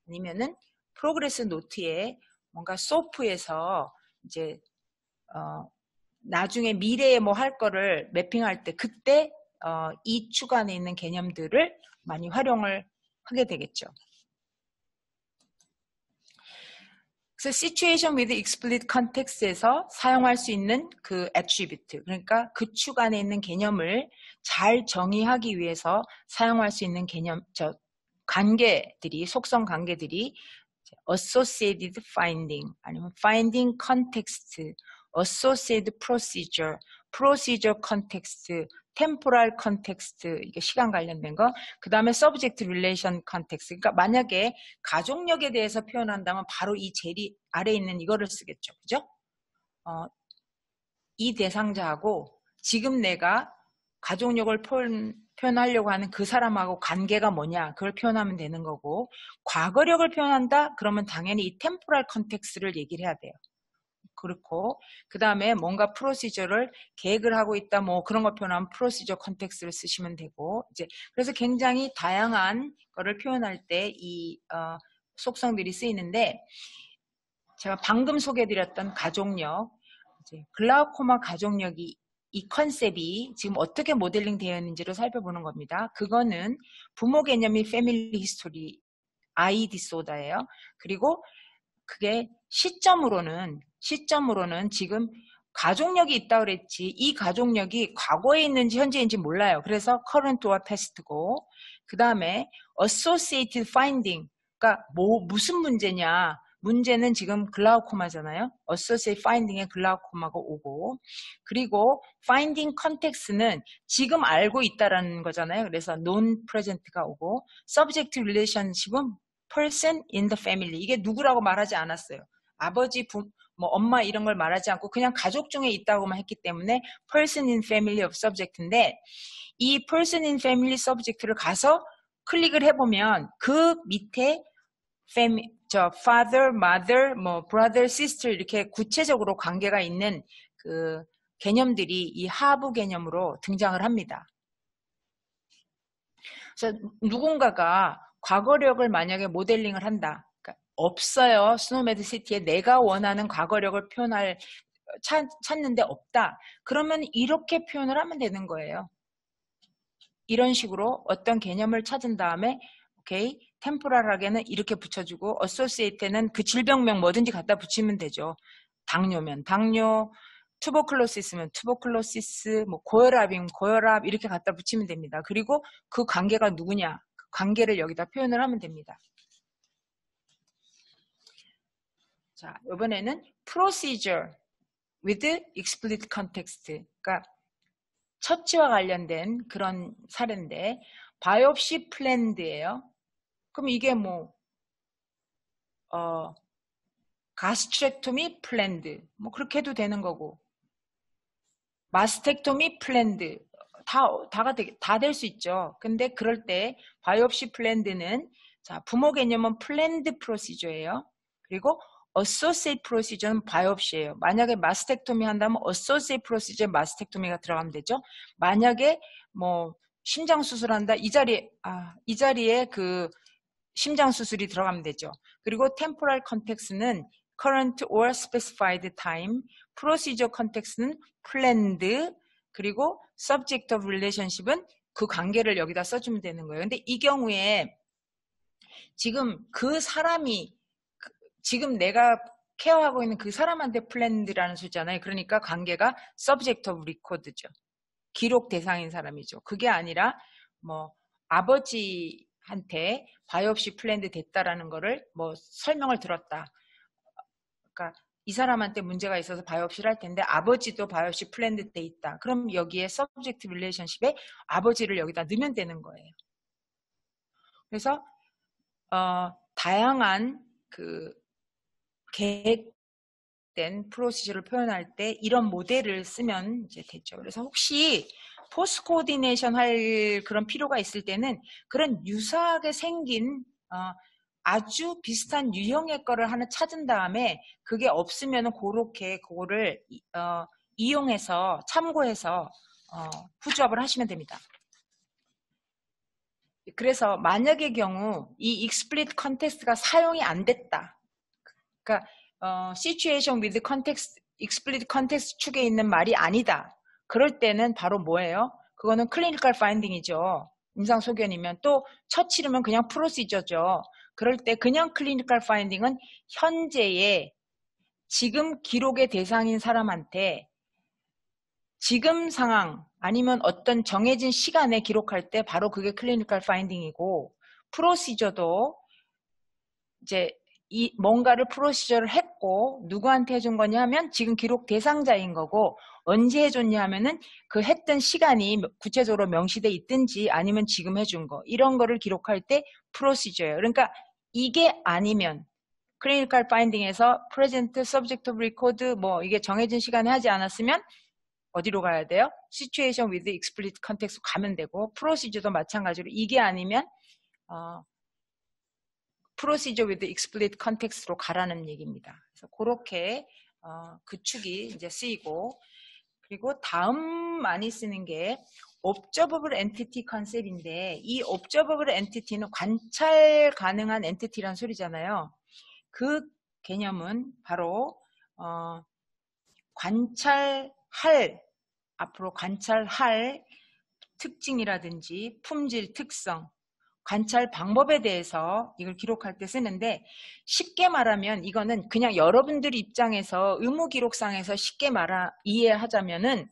아니면은 프로그레스 노트에 뭔가 소프에서 이제 나중에 미래에 뭐 할 거를 매핑할 때 그때 이 축 안에 있는 개념들을 많이 활용을 하게 되겠죠. 그래서 situation with explicit context에서 사용할 수 있는 그 attribute, 그러니까 그 축 안에 있는 개념을 잘 정의하기 위해서 사용할 수 있는 개념, 관계들이, 속성 관계들이 associated finding, 아니면 finding context, associated procedure, procedure context, temporal context, 이게 시간 관련된 거. 그 다음에 subject relation context. 그러니까 만약에 가족력에 대해서 표현한다면 바로 이 제리 아래 있는 이거를 쓰겠죠. 그죠? 이 대상자하고 지금 내가 가족력을 표현하려고 하는 그 사람하고 관계가 뭐냐, 그걸 표현하면 되는 거고, 과거력을 표현한다? 그러면 당연히 이 템포럴 컨텍스트를 얘기를 해야 돼요. 그렇고, 그 다음에 뭔가 프로시저를 계획을 하고 있다, 뭐 그런 걸 표현하면 프로시저 컨텍스트를 쓰시면 되고, 이제 그래서 굉장히 다양한 거를 표현할 때 이 속성들이 쓰이는데, 제가 방금 소개해드렸던 가족력, 이제 글라우코마 가족력이 이 컨셉이 지금 어떻게 모델링 되어 있는지를 살펴보는 겁니다. 그거는 부모 개념이 패밀리 히스토리, 아이 디소더예요. 그리고 그게 시점으로는 지금 가족력이 있다고 그랬지 이 가족력이 과거에 있는지 현재인지 몰라요. 그래서 current와 past고, 그 다음에 associated finding, 그러니까 무슨 문제냐, 문제는 지금 글라우코마잖아요. associated finding에 글라우코마가 오고, 그리고 finding context는 지금 알고 있다라는 거잖아요. 그래서 non present가 오고, subject relationship은 person in the family, 이게 누구라고 말하지 않았어요. 아버지, 뭐 엄마 이런 걸 말하지 않고 그냥 가족 중에 있다고만 했기 때문에 person in family of subject인데, 이 person in family subject를 가서 클릭을 해보면 그 밑에 father, mother, 뭐 brother, sister 이렇게 구체적으로 관계가 있는 그 개념들이 이 하부 개념으로 등장을 합니다. 그래서 누군가가 과거력을 만약에 모델링을 한다. 그러니까 없어요. 스노메드 시티에 내가 원하는 과거력을 찾는데 없다. 그러면 이렇게 표현을 하면 되는 거예요. 이런 식으로 어떤 개념을 찾은 다음에 오케이, 템포럴하게는 이렇게 붙여주고 어소시에이트는 그 질병명 뭐든지 갖다 붙이면 되죠. 당뇨면 당뇨, 투버클로시스면 투버클로시스, 뭐 고혈압이면 고혈압 이렇게 갖다 붙이면 됩니다. 그리고 그 관계가 누구냐, 그 관계를 여기다 표현을 하면 됩니다. 자, 이번에는 procedure with explicit context. 그러니까 처치와 관련된 그런 사례인데, 바이옵시 플랜드예요. 그럼 이게 뭐 가스트렉토미 플랜드, 뭐 그렇게 해도 되는 거고, 마스텍토미 플랜드 다 될 수 있죠. 근데 그럴 때 바이옵시 플랜드는, 자, 부모 개념은 플랜드 프로시저예요. 그리고 어소시에이트 프로시저는 바이옵시예요. 만약에 마스텍토미 한다면 어소시에이트 프로시저에 마스텍토미가 들어가면 되죠. 만약에 뭐 심장 수술한다, 이 자리에 그 심장 수술이 들어가면 되죠. 그리고 temporal context는 current or specified time, procedure context는 planned, 그리고 subject of relationship은 그 관계를 여기다 써주면 되는 거예요. 근데 이 경우에 지금 그 사람이 지금 내가 케어하고 있는 그 사람한테 플랜드라는 수잖아요. 그러니까 관계가 subject of record죠. 기록 대상인 사람이죠. 그게 아니라 뭐 아버지한테 바이옵시 플랜드 됐다라는 거를 뭐 설명을 들었다. 그러니까 이 사람한테 문제가 있어서 바이옵시를 할 텐데 아버지도 바이옵시 플랜드 돼 있다. 그럼 여기에 subject relationship에 아버지를 여기다 넣으면 되는 거예요. 그래서 다양한 그 계획된 프로시저를 표현할 때 이런 모델을 쓰면 이제 됐죠. 그래서 혹시 포스트 코디네이션 할 그런 필요가 있을 때는 그런 유사하게 생긴 아주 비슷한 유형의 거를 하나 찾은 다음에 그게 없으면 그렇게 그거를 이용해서 참고해서 후조합을 하시면 됩니다. 그래서 만약의 경우 이 explicit context가 사용이 안 됐다. 그러니까 situation with context, explicit context 축에 있는 말이 아니다. 그럴 때는 바로 뭐예요? 그거는 clinical finding이죠. 임상소견이면 또 처치르면 그냥 프로시저죠. 그럴 때 그냥 clinical finding은 현재의 지금 기록의 대상인 사람한테 지금 상황 아니면 어떤 정해진 시간에 기록할 때 바로 그게 클리니컬 파인딩이고 프로시저도 이제 이 뭔가를 프로시저를 했고 누구한테 해준 거냐 하면 지금 기록 대상자인 거고 언제 해줬냐 하면은 그 했던 시간이 구체적으로 명시돼 있든지 아니면 지금 해준 거 이런 거를 기록할 때 프로시저예요. 그러니까 이게 아니면 클리니컬 파인딩에서 present subject of record 뭐 이게 정해진 시간에 하지 않았으면 어디로 가야 돼요? situation with explicit context 가면 되고 procedure도 마찬가지로 이게 아니면 procedure with explicit context로 가라는 얘기입니다. 그래서 그렇게 그 축이 이제 쓰이고 그리고 다음 많이 쓰는 게 observable entity 컨셉인데 이 observable entity는 관찰 가능한 entity란 소리잖아요. 그 개념은 바로 앞으로 관찰할 특징이라든지 품질, 특성, 관찰 방법에 대해서 이걸 기록할 때 쓰는데 쉽게 말하면 이거는 그냥 여러분들 입장에서 의무기록상에서 쉽게 이해하자면은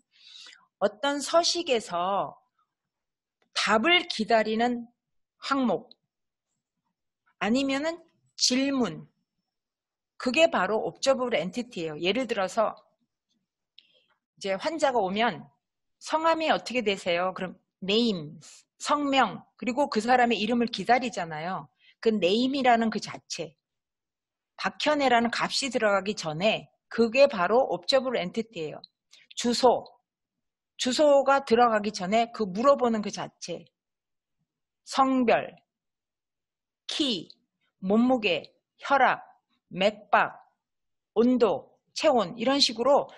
어떤 서식에서 답을 기다리는 항목 아니면은 질문 그게 바로 observable entity예요. 예를 들어서 이제 환자가 오면 성함이 어떻게 되세요? 그럼 name, 성명, 그리고 그 사람의 이름을 기다리잖아요. 그 name이라는 그 자체, 박현애라는 값이 들어가기 전에 그게 바로 observable entity예요. 주소가 들어가기 전에 그 물어보는 그 자체, 성별, 키, 몸무게, 혈압, 맥박, 온도, 체온 이런 식으로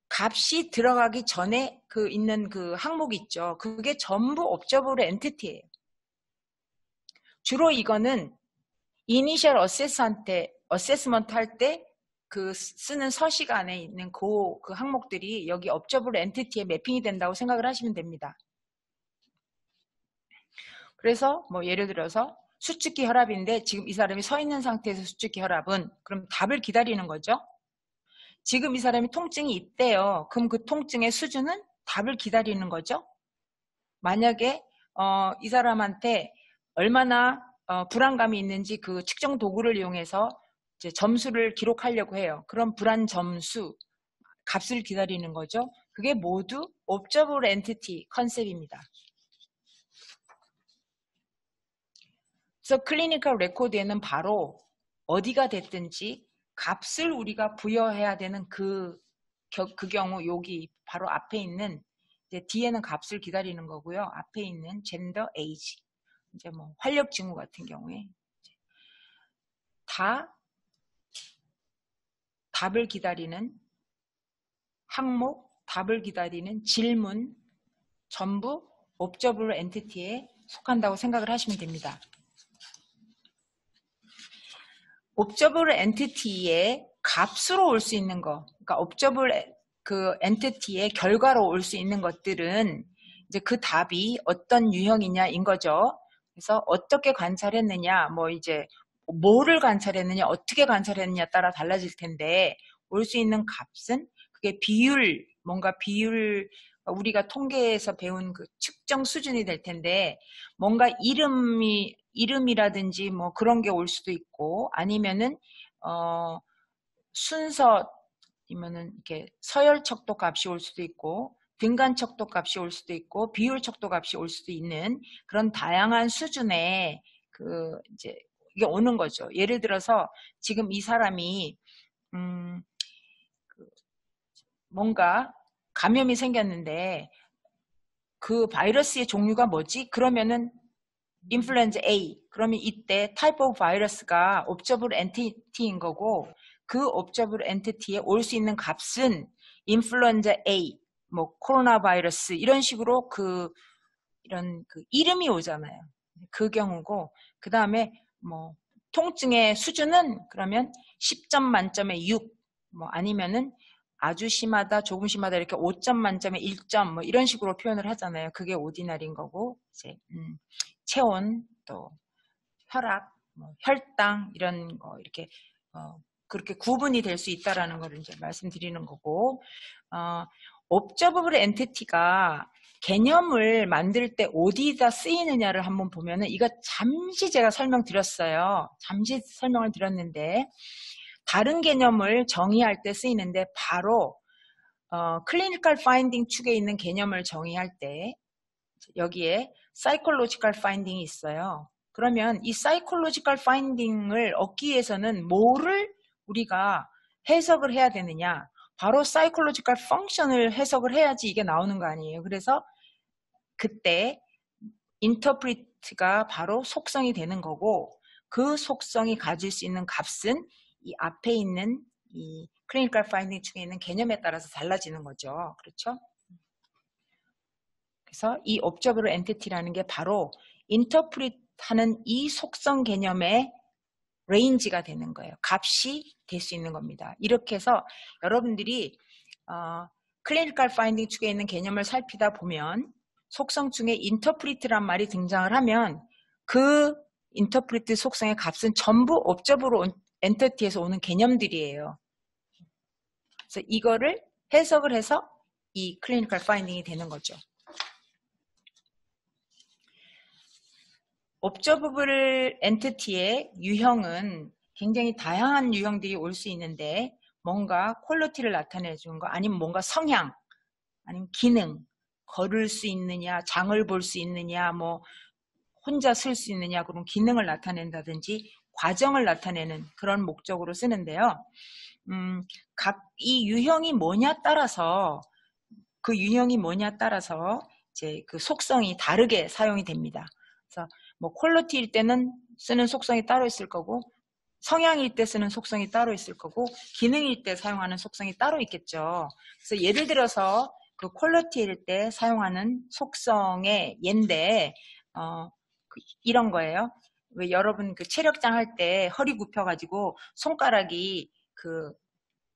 값이 들어가기 전에 그 있는 그 항목이 있죠. 그게 전부 observable entity예요. 주로 이거는 initial assessment 할 때 그 쓰는 서식 안에 있는 그 항목들이 여기 observable entity에 매핑이 된다고 생각을 하시면 됩니다. 그래서 뭐 예를 들어서 수축기 혈압인데 지금 이 사람이 서 있는 상태에서 수축기 혈압은 그럼 답을 기다리는 거죠. 지금 이 사람이 통증이 있대요. 그럼 그 통증의 수준은 답을 기다리는 거죠. 만약에 이 사람한테 얼마나 불안감이 있는지 그 측정 도구를 이용해서 이제 점수를 기록하려고 해요. 그럼 불안 점수 값을 기다리는 거죠. 그게 모두 observable entity 컨셉입니다. 그래서 클리니컬 레코드에는 바로 어디가 됐든지 값을 우리가 부여해야 되는 그 경우 여기 바로 앞에 있는 이제 뒤에는 값을 기다리는 거고요. 앞에 있는 젠더, 에이지 이제 뭐 활력 징후 같은 경우에 다 답을 기다리는 항목, 답을 기다리는 질문 전부 observable entity에 속한다고 생각을 하시면 됩니다. observable entity의 값으로 올 수 있는 거, 그러니까 observable 그 entity의 결과로 올 수 있는 것들은 이제 그 답이 어떤 유형이냐인 거죠. 그래서 어떻게 관찰했느냐, 뭐 이제 뭐를 관찰했느냐, 어떻게 관찰했느냐 따라 달라질 텐데 올 수 있는 값은 그게 비율, 뭔가 비율, 우리가 통계에서 배운 그 측정 수준이 될 텐데 뭔가 이름이라든지 뭐 그런 게 올 수도 있고 아니면은 순서이면은 이렇게 서열 척도 값이 올 수도 있고 등간 척도 값이 올 수도 있고 비율 척도 값이 올 수도 있는 그런 다양한 수준의 그 이제 이게 오는 거죠. 예를 들어서 지금 이 사람이 그 뭔가 감염이 생겼는데 그 바이러스의 종류가 뭐지? 그러면은 인플루엔자 A. 그러면 이때 type of 바이러스가 observable entity인 거고 그 observable entity에 올 수 있는 값은 인플루엔자 A, 뭐 코로나 바이러스 이런 식으로 이런 그 이름이 오잖아요. 그 경우고 그 다음에 뭐 통증의 수준은 그러면 10점 만점에 6, 뭐 아니면은 아주 심하다, 조금 심하다 이렇게 5점 만점에 1점 뭐 이런 식으로 표현을 하잖아요. 그게 오디나리인 거고 이제 체온, 또 혈압, 뭐 혈당 이런 거 이렇게 그렇게 구분이 될 수 있다라는 걸 이제 말씀드리는 거고 observable entity가 개념을 만들 때 어디다 쓰이느냐를 한번 보면은 이거 잠시 제가 설명드렸어요. 잠시 설명을 드렸는데 다른 개념을 정의할 때 쓰이는데 바로 클리니컬 파인딩 축에 있는 개념을 정의할 때 여기에 사이콜로지컬 파인딩이 있어요. 그러면 이 사이콜로지컬 파인딩을 얻기 위해서는 뭐를 우리가 해석을 해야 되느냐? 바로 사이콜로지컬 펑션을 해석을 해야지 이게 나오는 거 아니에요. 그래서 그때 인터프리트가 바로 속성이 되는 거고 그 속성이 가질 수 있는 값은 이 앞에 있는 이 클리니컬 파인딩 중에 있는 개념에 따라서 달라지는 거죠. 그렇죠? 그래서 이 observable entity라는 게 바로 interpret 하는 이 속성 개념의 레인지가 되는 거예요. 값이 될 수 있는 겁니다. 이렇게 해서 여러분들이 클리니컬 파인딩 축에 있는 개념을 살피다 보면 속성 중에 interpret란 말이 등장을 하면 그 interpret 속성의 값은 전부 observable entity에서 오는 개념들이에요. 그래서 이거를 해석을 해서 이 클리니컬 파인딩이 되는 거죠. observable entity의 유형은 굉장히 다양한 유형들이 올 수 있는데 뭔가 퀄리티를 나타내 주는 거 아니면 뭔가 성향 아니면 기능 걸을 수 있느냐 장을 볼 수 있느냐 뭐 혼자 쓸 수 있느냐 그런 기능을 나타낸다든지 과정을 나타내는 그런 목적으로 쓰는데요. 각 이 유형이 뭐냐 따라서 그 유형이 뭐냐 따라서 이제 그 속성이 다르게 사용이 됩니다. 그래서 뭐 퀄리티일 때는 쓰는 속성이 따로 있을 거고 성향일 때 쓰는 속성이 따로 있을 거고 기능일 때 사용하는 속성이 따로 있겠죠. 그래서 예를 들어서 그 퀄리티일 때 사용하는 속성의 예인데 이런 거예요. 왜 여러분 그 체력장 할 때 허리 굽혀가지고 손가락이 그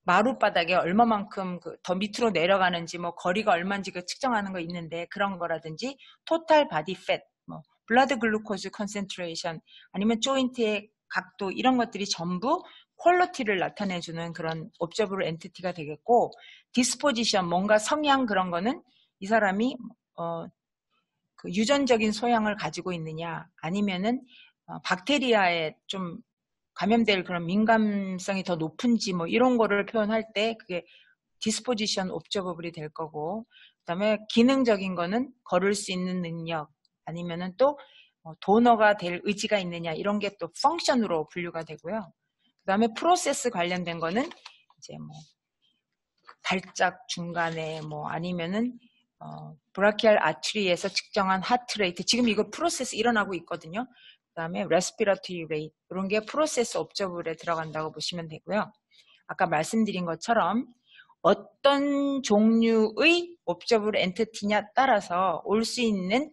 마룻바닥에 얼마만큼 더 밑으로 내려가는지 뭐 거리가 얼마인지 그 측정하는 거 있는데 그런 거라든지 토탈 바디 팻, 뭐 블러드 글루코즈 컨센트레이션 아니면 조인트의 각도 이런 것들이 전부 퀄리티를 나타내주는 그런 observable entity가 되겠고 디스포지션 뭔가 성향 그런 거는 이 사람이 그 유전적인 소양을 가지고 있느냐 아니면은 박테리아에 좀 감염될 그런 민감성이 더 높은지 뭐 이런 거를 표현할 때 그게 디스포지션 옵저버블이 될 거고 그다음에 기능적인 거는 걸을 수 있는 능력 아니면은 또 도너가 될 의지가 있느냐 이런 게 또 펑션으로 분류가 되고요. 그다음에 프로세스 관련된 거는 이제 뭐 발작 중간에 뭐 아니면은 브라키알 아트리에서 측정한 하트레이트 지금 이거 프로세스 일어나고 있거든요. 그다음에 레스피러터리 레이트 이런 게 프로세스 옵저블에 들어간다고 보시면 되고요. 아까 말씀드린 것처럼 어떤 종류의 옵저블 엔티티냐 따라서 올 수 있는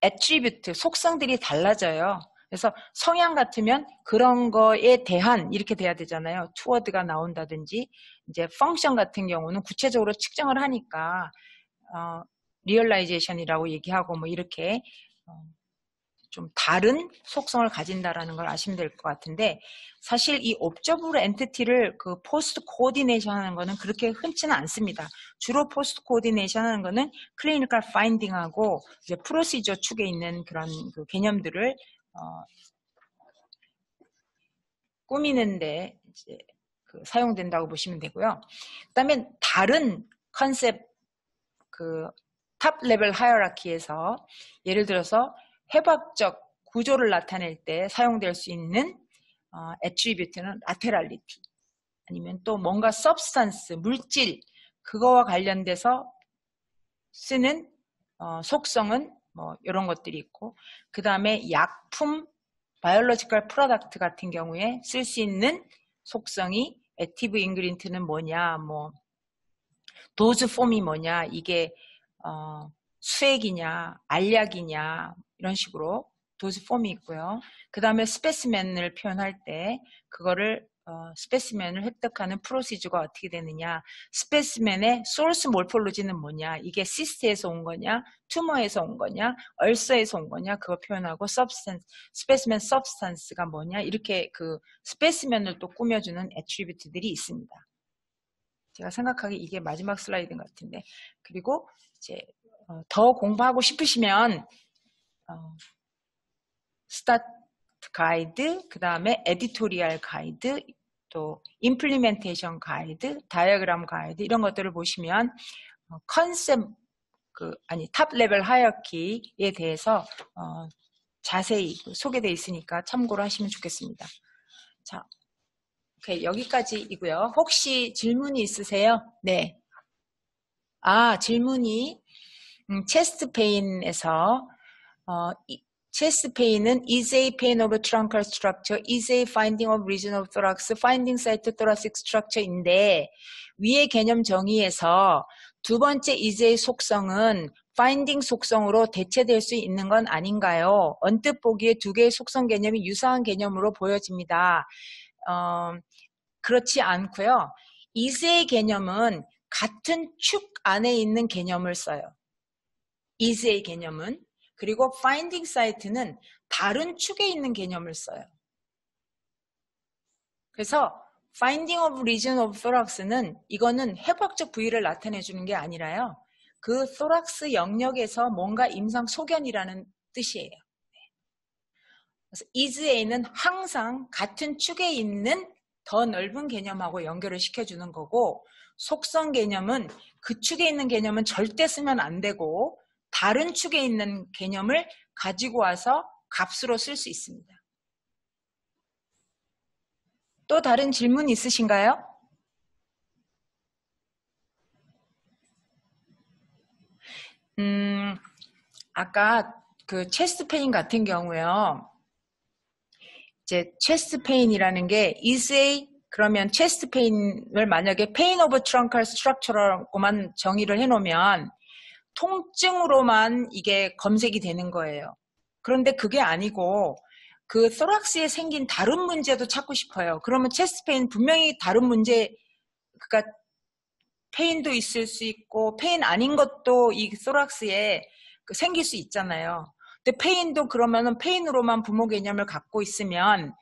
애트리뷰트 속성들이 달라져요. 그래서 성향 같으면 그런 거에 대한 이렇게 돼야 되잖아요. 투워드가 나온다든지 이제 펑션 같은 경우는 구체적으로 측정을 하니까 리얼라이제이션이라고 얘기하고 뭐 이렇게 좀 다른 속성을 가진다라는 걸 아시면 될 것 같은데, 사실 이 옵저브블 엔티티를 그 포스트 코디네이션 하는 거는 그렇게 흔치는 않습니다. 주로 포스트 코디네이션 하는 거는 클리니컬 파인딩하고 이제 프로시저 축에 있는 그런 그 개념들을 꾸미는데 이제 사용된다고 보시면 되고요. 그다음에 다른 컨셉 그 탑 레벨 하이어라키에서 예를 들어서 해박적 구조를 나타낼 때 사용될 수 있는 애트리뷰트는 라테랄리티, 아니면 또 뭔가 서브스탄스, 물질, 그거와 관련돼서 쓰는 속성은 뭐 이런 것들이 있고, 그 다음에 약품, 바이올로지컬 프로덕트 같은 경우에 쓸 수 있는 속성이 액티브 인그리디언트는 뭐냐, 뭐 도즈 폼이 뭐냐, 이게 수액이냐 알약이냐 이런 식으로 도즈 폼이 있고요. 그 다음에 스페시멘을 표현할 때 그거를 스페시멘을 획득하는 프로시저가 어떻게 되느냐, 스페시멘의 소스 몰폴로지는 뭐냐, 이게 시스트에서 온 거냐, 투머에서 온 거냐, 얼서에서 온 거냐, 그거 표현하고 스페시멘 서브스탄스가 뭐냐, 이렇게 그 스페시멘을 또 꾸며주는 애트리뷰트들이 있습니다. 제가 생각하기에 이게 마지막 슬라이드인 것 같은데, 그리고 이제 더 공부하고 싶으시면 스타트 가이드, 그 다음에 에디토리얼 가이드, 또 임플리멘테이션 가이드, 다이어그램 가이드 이런 것들을 보시면 컨셉 탑 레벨 하이어키에 대해서 자세히 소개되어 있으니까 참고를 하시면 좋겠습니다. 자, 오케이, 여기까지이고요. 혹시 질문이 있으세요? 네. 질문이 체스트 페인에서 체스트 페인은 is a pain of a truncal structure, is a finding of region of thorax, finding site thoracic structure인데, 위의 개념 정의에서 두 번째 is의 속성은 finding 속성으로 대체될 수 있는 건 아닌가요? 언뜻 보기에 두 개의 속성 개념이 유사한 개념으로 보여집니다. 그렇지 않고요. is의 개념은 같은 축 안에 있는 개념을 써요. is의 개념은. 그리고 finding site는 다른 축에 있는 개념을 써요. 그래서 finding of region of thorax는 이거는 해부학적 부위를 나타내 주는 게 아니라요, 그 thorax 영역에서 뭔가 임상 소견이라는 뜻이에요. 그래서 isA는 항상 같은 축에 있는 더 넓은 개념하고 연결을 시켜주는 거고, 속성 개념은 그 축에 있는 개념은 절대 쓰면 안 되고 다른 축에 있는 개념을 가지고 와서 값으로 쓸 수 있습니다. 또 다른 질문 있으신가요? 아까 그 체스트 페인 같은 경우요, 이제 체스트 페인이라는 게 is a, 그러면 체스트 페인을 만약에 pain of truncal structure라고만 정의를 해놓으면 통증으로만 이게 검색이 되는 거예요. 그런데 그게 아니고 그 thorax에 생긴 다른 문제도 찾고 싶어요. 그러면 체스트 페인 분명히 다른 문제, 그러니까 페인도 있을 수 있고 페인 아닌 것도 이 thorax에 생길 수 있잖아요. 근데 페인도 그러면은 페인으로만 부모 개념을 갖고 있으면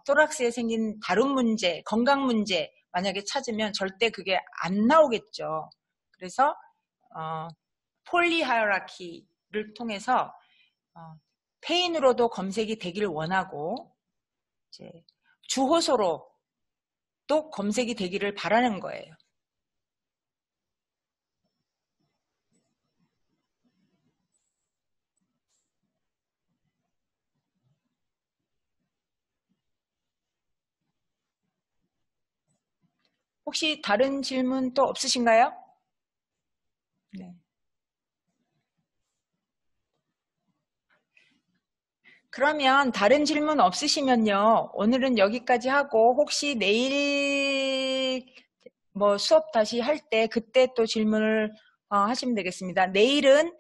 thorax에 생긴 다른 문제, 건강 문제 만약에 찾으면 절대 그게 안 나오겠죠. 그래서 폴리 하이어라키를 통해서 페인으로도 검색이 되기를 원하고, 이제 주호소로 또 검색이 되기를 바라는 거예요. 혹시 다른 질문 또 없으신가요? 네. 그러면 다른 질문 없으시면요, 오늘은 여기까지 하고 혹시 내일 뭐 수업 다시 할 때 그때 또 질문을 하시면 되겠습니다. 내일은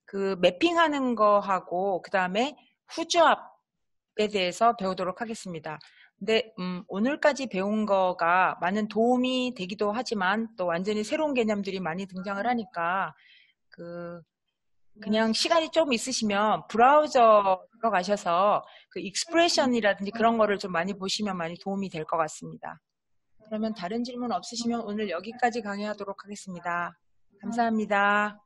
그 매핑하는 거하고 그 다음에 후주압에 대해서 배우도록 하겠습니다. 근데 오늘까지 배운 거가 많은 도움이 되기도 하지만 또 완전히 새로운 개념들이 많이 등장을 하니까 그냥 시간이 좀 있으시면 브라우저 들어가셔서 그 익스프레션이라든지 그런 거를 좀 많이 보시면 많이 도움이 될 것 같습니다. 그러면 다른 질문 없으시면 오늘 여기까지 강의하도록 하겠습니다. 감사합니다.